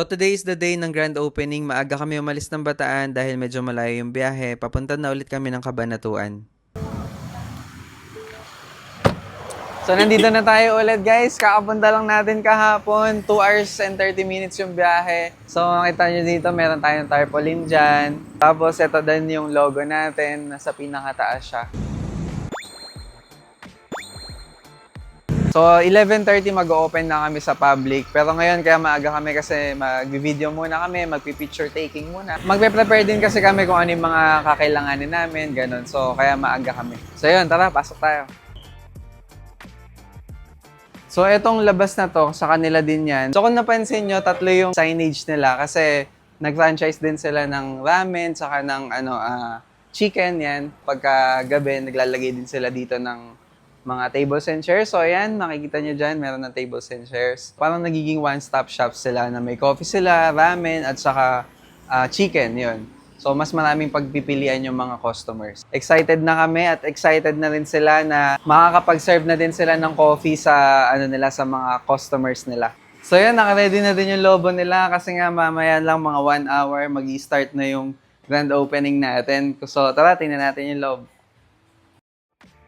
So today is the day ng grand opening. Maaga kami umalis ng Bataan dahil medyo malayo yung biyahe. Papunta na ulit kami ng Cabanatuan. So nandito na tayo ulit guys. Kakapunta lang natin kahapon. 2 hours and 30 minutes yung biyahe. So makita nyo dito meron tayong tarpaulin dyan. Tapos ito din yung logo natin. Nasa pinakataas siya. So, 11:30 mag-open na kami sa public. Pero ngayon, kaya maaga kami kasi mag-video muna kami, magpi-picture taking muna. Magpe-prepare din kasi kami kung ano yung mga kakailanganin namin, ganun. So, kaya maaga kami. So, yun, tara, pasok tayo. So, etong labas na to, sa kanila din yan. So, kung napansin nyo, tatlo yung signage nila kasi nag-franchise din sila ng ramen, saka ng chicken yan. Pagka gabi, naglalagay din sila dito ng mga tables and chairs. So, ayan, makikita nyo dyan, meron ng tables and chairs. Parang nagiging one-stop shop sila na may coffee sila, ramen, at saka chicken, yun. So, mas maraming pagpipilian yung mga customers. Excited na kami at excited na rin sila na makakapag-serve na din sila ng coffee sa, sa mga customers nila. So, yan, naka-ready na din yung lobo nila kasi nga mamaya lang mga 1 hour mag-i-start na yung grand opening natin. So, tara, tingnan natin yung loob.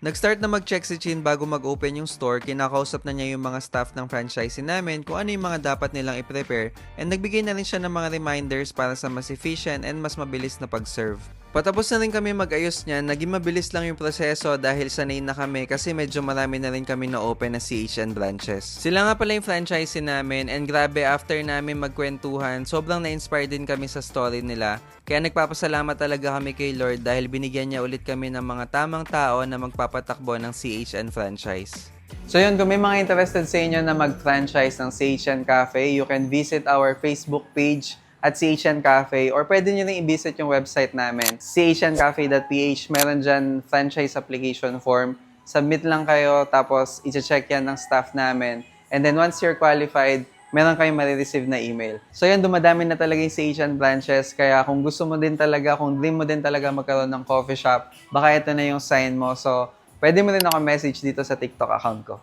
Nag-start na mag-check si Chin bago mag-open yung store, kinakausap na niya yung mga staff ng franchisee namin kung ano yung mga dapat nilang i-prepare and nagbigay na rin siya ng mga reminders para sa mas efficient and mas mabilis na pag-serve. Patapos na rin kami mag-ayos niyan, naging mabilis lang yung proseso dahil sanay na kami kasi medyo marami na rin kami na-open na CHN branches. Sila nga pala yung franchisee namin and grabe after namin magkwentuhan, sobrang na-inspire din kami sa story nila. Kaya nagpapasalamat talaga kami kay Lord dahil binigyan niya ulit kami ng mga tamang tao na magpapatakbo ng CHN franchise. So yun, kung may mga interested sa inyo na mag-franchise ng CHN Cafe, you can visit our Facebook page at CHN Cafe or pwede nyo rin i-visit yung website namin, chnccafe.ph. Meron dyan franchise application form. Submit lang kayo tapos i-check yan ng staff namin. And then once you're qualified, meron kayong marireceive na email. So yan, dumadami na talaga yung CHN branches. Kaya kung gusto mo din talaga, kung dream mo din talaga magkaroon ng coffee shop, baka ito na yung sign mo. So pwede mo rin ako message dito sa TikTok account ko.